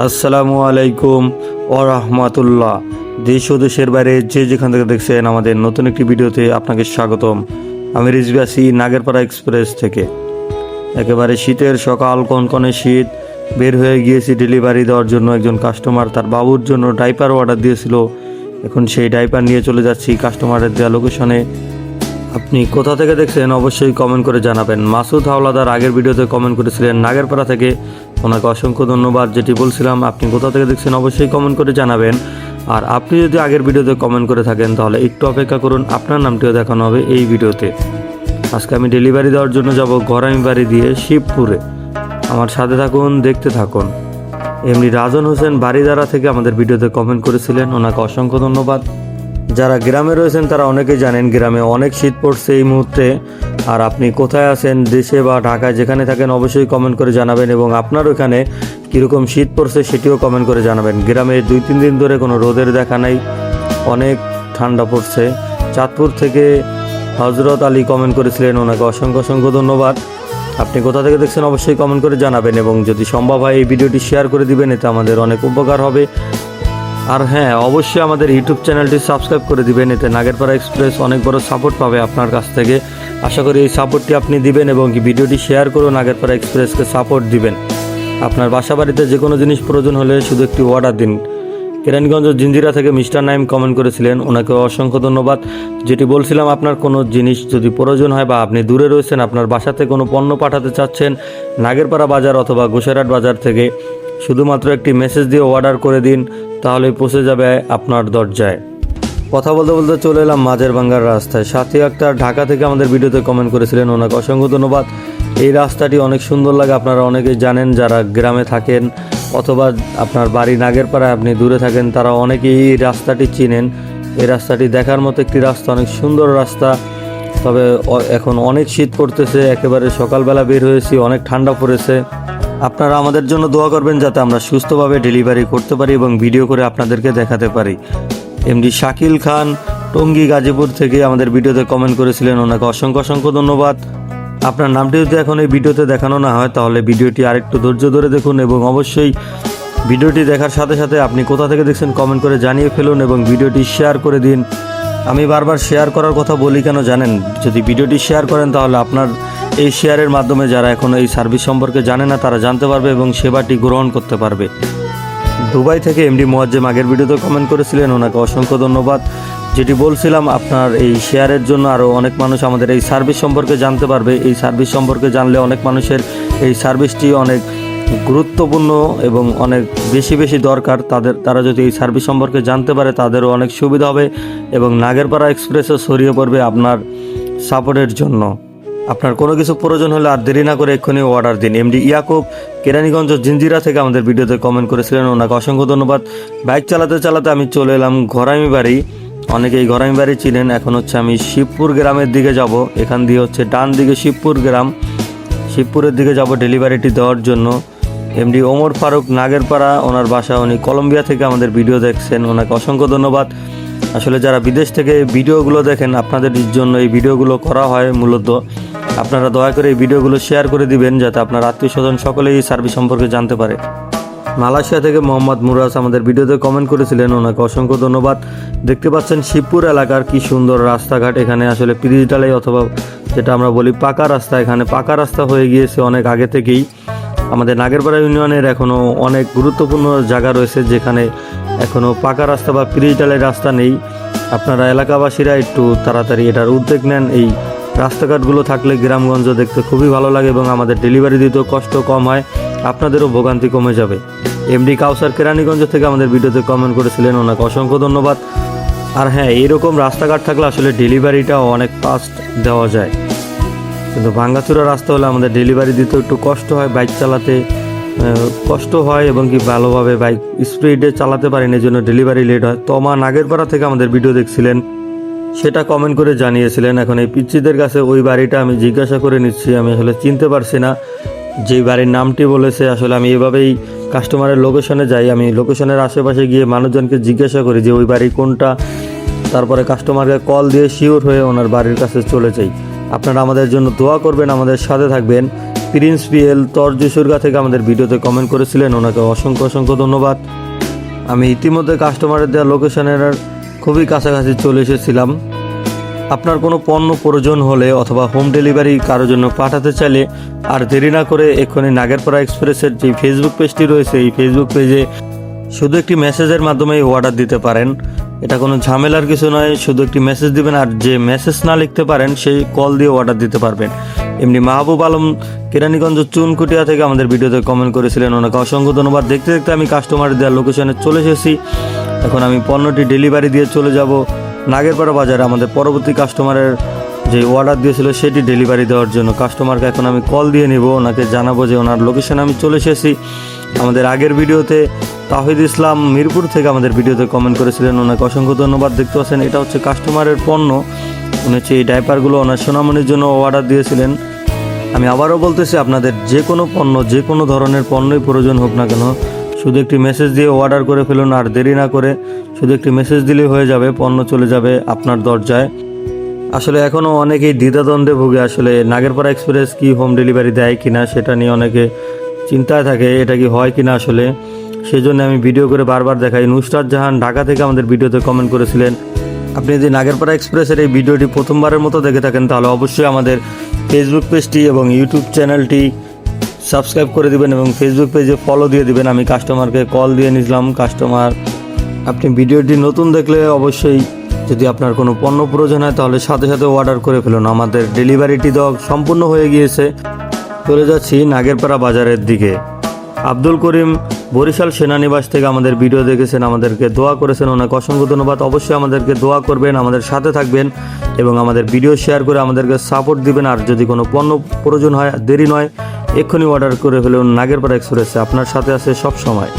আসসালামু আলাইকুম ওয়া রাহমাতুল্লাহ। দেশ ও দেশের বাইরে যে যেখান থেকে দেখছেন আমাদের নতুন একটি ভিডিওতে আপনাকে স্বাগতম। আমি রিজভী আছি নাগেরপাড়া এক্সপ্রেস থেকে। একেবারে শীতের সকাল, কনকনে শীত, বের হয়ে গিয়েছি ডেলিভারি দেওয়ার জন্য। একজন কাস্টমার তার বাবুর জন্য ডাইপার অর্ডার দিয়েছিল। এখন সেই ডাইপার নিয়ে চলে যাচ্ছি কাস্টমারের দেওয়া লোকেশনে। আপনি কোথা থেকে দেখছেন অবশ্যই কমেন্ট করে জানাবেন। মাসুদ হাওলাদার আগের ভিডিওতে কমেন্ট করেছিলেন নাগেরপাড়া থেকে, ওনাকে অসংখ্য ধন্যবাদ। যেটি বলছিলাম, আপনি কোথা থেকে দেখছেন অবশ্যই কমেন্ট করে জানাবেন। আর আপনি যদি আগের ভিডিওতে কমেন্ট করে থাকেন তাহলে একটু অপেক্ষা করুন, আপনার নামটিও দেখানো হবে এই ভিডিওতে। আজকে আমি ডেলিভারি দেওয়ার জন্য যাব গরাইমবাড়ি দিয়ে শিবপুরে। আমার সাথে থাকুন, দেখতে থাকুন। এমনি রাজন হোসেন বাড়িদারা থেকে আমাদের ভিডিওতে কমেন্ট করেছিলেন, ওনাকে অসংখ্য ধন্যবাদ। যারা গ্রামে রয়েছেন তারা অনেকেই জানেন গ্রামে অনেক শীত পড়ছে এই মুহূর্তে। আর আপনি কোথায় আছেন, দেশে বা ঢাকায় যেখানে থাকেন অবশ্যই কমেন্ট করে জানাবেন, এবং আপনার ওখানে কীরকম শীত পড়ছে সেটিও কমেন্ট করে জানাবেন। গ্রামে 2-3 দিন ধরে কোনো রোদের দেখা নেই, অনেক ঠান্ডা পড়ছে। চাঁদপুর থেকে হজরত আলী কমেন্ট করেছিলেন, ওনাকে অসংখ্য অসংখ্য ধন্যবাদ। আপনি কোথা থেকে দেখছেন অবশ্যই কমেন্ট করে জানাবেন, এবং যদি সম্ভব হয় এই ভিডিওটি শেয়ার করে দিবেন, এতে আমাদের অনেক উপকার হবে। আর হ্যাঁ, অবশ্যই আমাদের ইউটিউব চ্যানেলটি সাবস্ক্রাইব করে দিবেন, এতে নাগেরপাড়া এক্সপ্রেস অনেক বড় সাপোর্ট পাবে আপনার কাছ থেকে। আশা করি এই সাপোর্টটি আপনি দিবেন, এবং ভিডিওটি শেয়ার করে নাগেরপাড়া এক্সপ্রেসকে সাপোর্ট দিবেন। আপনার বাসা বাড়িতে যে কোনো জিনিস প্রয়োজন হলে শুধু একটি অর্ডার দিন। কেরানীগঞ্জ জিঞ্জিরা থেকে মিস্টার নাইম কমেন্ট করেছিলেন, ওনাকে অসংখ্য ধন্যবাদ। যেটি বলছিলাম, আপনার কোনো জিনিস যদি প্রয়োজন হয় বা আপনি দূরে রয়েছেন, আপনার বাসাতে কোনো পণ্য পাঠাতে চাচ্ছেন নাগেরপাড়া বাজার অথবা গোসাইরহাট বাজার থেকে, শুধুমাত্র একটি মেসেজ দিয়ে অর্ডার করে দিন, তাহলে পৌঁছে যাবে আপনার দরজায়। কথা বলতে বলতে চলে এলাম মাঝের বাঙ্গার রাস্তায়। সাথী আক্তার ঢাকা থেকে আমাদের ভিডিওতে কমেন্ট করেছিলেন, ওনাকে অসংখ্য ধন্যবাদ। এই রাস্তাটি অনেক সুন্দর লাগে, আপনারা অনেকেই জানেন যারা গ্রামে থাকেন অথবা আপনার বাড়ি নাগেরপাড়ায় আপনি দূরে থাকেন, তারা অনেকেই এই রাস্তাটি চিনেন। এই রাস্তাটি দেখার মতো একটি রাস্তা, অনেক সুন্দর রাস্তা। তবে এখন অনেক শীত পড়তেছে, একেবারে সকালবেলা বের হয়েছি, অনেক ঠান্ডা পড়েছে। আপনারা আমাদের জন্য দোয়া করবেন যাতে আমরা সুস্থভাবে ডেলিভারি করতে পারি এবং ভিডিও করে আপনাদেরকে দেখাতে পারি। এমডি শাকিল খান টঙ্গী গাজীপুর থেকে আমাদের ভিডিওতে কমেন্ট করেছিলেন, ওনাকে অসংখ্য অসংখ্য ধন্যবাদ। আপনার নামটি যদি এখন এই ভিডিওতে দেখানো না হয় তাহলে ভিডিওটি আরেকটু ধৈর্য ধরে দেখুন, এবং অবশ্যই ভিডিওটি দেখার সাথে সাথে আপনি কোথা থেকে দেখছেন কমেন্ট করে জানিয়ে ফেলুন, এবং ভিডিওটি শেয়ার করে দিন। আমি বারবার শেয়ার করার কথা বলি কেন জানেন? যদি ভিডিওটি শেয়ার করেন তাহলে আপনার এই শেয়ারের মাধ্যমে যারা এখনও এই সার্ভিস সম্পর্কে জানে না তারা জানতে পারবে এবং সেবাটি গ্রহণ করতে পারবে। দুবাই থেকে এমডি মোয়াজ্জেম আগের ভিডিওতে কমেন্ট করেছিলেন, ওনাকে অসংখ্য ধন্যবাদ। যেটি বলছিলাম, আপনার এই শেয়ারের জন্য আরও অনেক মানুষ আমাদের এই সার্ভিস সম্পর্কে জানতে পারবে। এই সার্ভিস সম্পর্কে জানলে অনেক মানুষের এই সার্ভিসটি অনেক গুরুত্বপূর্ণ এবং অনেক বেশি বেশি দরকার। তারা যদি এই সার্ভিস সম্পর্কে জানতে পারে তাদেরও অনেক সুবিধা হবে, এবং নাগেরপাড়া এক্সপ্রেসও ছড়িয়ে পড়বে আপনার সাপোর্টের জন্য। আপনার কোনো কিছু প্রয়োজন হলে আর দেরি না করে এক্ষুনি অর্ডার দিন। এমডি ইয়াকুব কেরানীগঞ্জ জিঞ্জিরা থেকে আমাদের ভিডিওতে কমেন্ট করেছিলেন, ওনাকে অসংখ্য ধন্যবাদ। বাইক চালাতে চালাতে আমি চলে এলাম ঘরাইমবাড়ি। অনেকেই ঘরাইমবাড়ি চিনেন। এখন আমি শিবপুর গ্রামের দিকে যাব। এখান দিয়ে ডান দিকে শিবপুর গ্রাম, শিবপুরের দিকে যাব ডেলিভারিটি দেওয়ার জন্য। এমডি ওমর ফারুক নাগেরপাড়া, ওনার বাসা, উনি কলম্বিয়া থেকে আমাদের ভিডিও দেখছেন, ওনাকে অসংখ্য ধন্যবাদ। আসলে যারা বিদেশ থেকে ভিডিওগুলো দেখেন, আপনাদের জন্য এই ভিডিওগুলো করা হয় মূলত। আপনারা দয়া করে এই ভিডিওগুলো শেয়ার করে দিবেন যাতে আপনার আত্মীয় স্বজন সকলেই এই সার্ভিস সম্পর্কে জানতে পারে। মালয়েশিয়া থেকে মোহাম্মদ মুরাজ আমাদের ভিডিওতে কমেন্ট করেছিলেন, ওনাকে অসংখ্য ধন্যবাদ। দেখতে পাচ্ছেন শিবপুর এলাকার কি সুন্দর রাস্তাঘাট। এখানে আসলে পিচ ঢালাই অথবা যেটা আমরা বলি পাকা রাস্তা, এখানে পাকা রাস্তা হয়ে গিয়েছে অনেক আগে থেকেই। আমাদের নাগেরপাড়া ইউনিয়নের এখনও অনেক গুরুত্বপূর্ণ জায়গা রয়েছে যেখানে এখনও পাকা রাস্তা বা পিচ ঢালাই রাস্তা নেই। আপনারা এলাকাবাসীরা একটু তাড়াতাড়ি এটার উদ্যোগ নেন। এই রাস্তাঘাটগুলো থাকলে গ্রামগঞ্জ দেখতে খুবই ভালো লাগে, এবং আমাদের ডেলিভারি দিতেও কষ্ট কম হয়, আপনাদেরও ভোগান্তি কমে যাবে। এমডি কাউসার কেরানীগঞ্জ থেকে আমাদের ভিডিওতে কমেন্ট করেছিলেন, ওনাকে অসংখ্য ধন্যবাদ। আর হ্যাঁ, এইরকম রাস্তাঘাট থাকলে আসলে ডেলিভারিটাও অনেক ফাস্ট দেওয়া যায়, কিন্তু ভাঙ্গাচুরা রাস্তা হলে আমাদের ডেলিভারি দিতেও একটু কষ্ট হয়, বাইক চালাতে কষ্ট হয়, এবং ভালোভাবে বাইক স্পিডে চালাতে পারেন, এই জন্য ডেলিভারি লেট হয়। তমা নাগেরপাড়া থেকে আমাদের ভিডিও দেখছিলেন, সেটা কমেন্ট করে জানিয়েছিলেন। এখন এই পিচ্ছিদের কাছে ওই বাড়িটা আমি জিজ্ঞাসা করে নিচ্ছি, আমি আসলে চিনতে পারছি না যেই বাড়ির নামটি বলেছে। আসলে আমি এভাবেই কাস্টমারের লোকেশনে যাই, আমি লোকেশনের আশেপাশে গিয়ে মানুষজনকে জিজ্ঞাসা করি যে ওই বাড়ি কোনটা, তারপরে কাস্টমারকে কল দিয়ে শিওর হয়ে ওনার বাড়ির কাছে চলে যাই। আপনারা আমাদের জন্য দোয়া করবেন, আমাদের সাথে থাকবেন। প্রিন্স পিএল তরজুসুরগা থেকে আমাদের ভিডিওতে কমেন্ট করেছিলেন, ওনাকে অসংখ্য অসংখ্য ধন্যবাদ। আমি ইতিমধ্যে কাস্টমারের দেওয়া লোকেশনের খুবই কাছাকাছি চলে এসেছিলাম। আপনার কোনো পণ্য প্রয়োজন হলে অথবা হোম ডেলিভারি কারোর জন্য পাঠাতে চাইলে আর দেরি না করে এক্ষুনি নাগেরপাড়া এক্সপ্রেসের যে ফেসবুক পেজটি রয়েছে এই ফেসবুক পেজে শুধু একটি মেসেজের মাধ্যমেই অর্ডার দিতে পারেন। এটা কোনো ঝামেলার কিছু নয়, শুধু একটি মেসেজ দিবেন, আর যে মেসেজ না লিখতে পারেন সেই কল দিয়ে অর্ডার দিতে পারবেন। এমনি মাহবুব আলম কেরানীগঞ্জ চুনকুটিয়া থেকে আমাদের ভিডিওতে কমেন্ট করেছিলেন, ওনাকে অসংখ্য ধন্যবাদ। দেখতে দেখতে আমি কাস্টমারের দেওয়ার লোকেশনে চলে এসেছি। এখন আমি পণ্যটি ডেলিভারি দিয়ে চলে যাব নাগেরপাড়া বাজারে আমাদের পরবর্তী কাস্টমারের যে অর্ডার দিয়েছিল সেটি ডেলিভারি দেওয়ার জন্য। কাস্টমারকে এখন আমি কল দিয়ে নিব, ওনাকে জানাবো যে ওনার লোকেশনে আমি চলে এসেছি। আমাদের আগের ভিডিওতে তাহিদ ইসলাম মিরপুর থেকে আমাদের ভিডিওতে কমেন্ট করেছিলেন, ওনাকে অসংখ্য ধন্যবাদ। দেখতে পাচ্ছেন এটা হচ্ছে কাস্টমারের পণ্য, উনি হচ্ছে এই ডাইপারগুলো ওনার সোনামণির জন্য অর্ডার দিয়েছিলেন। আমি আবারও বলতেছি, আপনাদের যে কোনো পণ্য, যে কোনো ধরনের পণ্যই প্রয়োজন হোক না কেন, শুধু একটি মেসেজ দিয়ে অর্ডার করে ফেলুন, আর দেরি না করে শুধু একটি মেসেজ দিলেই হয়ে যাবে, পণ্য চলে যাবে আপনার দরজায়। আসলে এখনও অনেকেই দ্বিধাদ্বন্দ্বে ভুগে, আসলে নাগেরপাড়া এক্সপ্রেস কি হোম ডেলিভারি দেয় কিনা সেটা নিয়ে অনেকে চিন্তায় থাকে, এটা কি হয় কিনা আসলে। সেই জন্য আমি ভিডিও করে বারবার দেখাই। নুসরাত জাহান ঢাকা থেকে আমাদের ভিডিওতে কমেন্ট করেছিলেন, আপনি যদি নাগেরপাড়া এক্সপ্রেসের এই ভিডিওটি প্রথমবারের মতো দেখে থাকেন তাহলে অবশ্যই আমাদের ফেসবুক পেজটি এবং ইউটিউব চ্যানেলটি সাবস্ক্রাইব করে দিবেন এবং ফেসবুক পেজে ফলো দিয়ে দিবেন। আমি কাস্টমারকে কল দিয়ে নিলাম। কাস্টমার, আপনি ভিডিওটি নতুন দেখলে অবশ্যই যদি আপনার কোনো পণ্য প্রয়োজন হয় তাহলে সাথে সাথে অর্ডার করে ফেলুন। আমাদের ডেলিভারিটি দেওয়া সম্পূর্ণ হয়ে গিয়েছে। চলে যাচ্ছি নাগেরপাড়া বাজারের দিকে। আব্দুল করিম বরিশাল সেনানিবাস থেকে আমাদের ভিডিও দেখেছেন, আমাদেরকে দোয়া করেছেন, ওনাকে অসংখ্য ধন্যবাদ। অবশ্যই আমাদেরকে দোয়া করবেন, আমাদের সাথে থাকবেন এবং আমাদের ভিডিও শেয়ার করে আমাদেরকে সাপোর্ট দিবেন। আর যদি কোনো পণ্য প্রয়োজন হয় দেরি নয়, এক্ষুনি অর্ডার করে ফেলুন নাগেরপাড়া এক্সপ্রেসে, আপনার সাথে আছে সব সময়।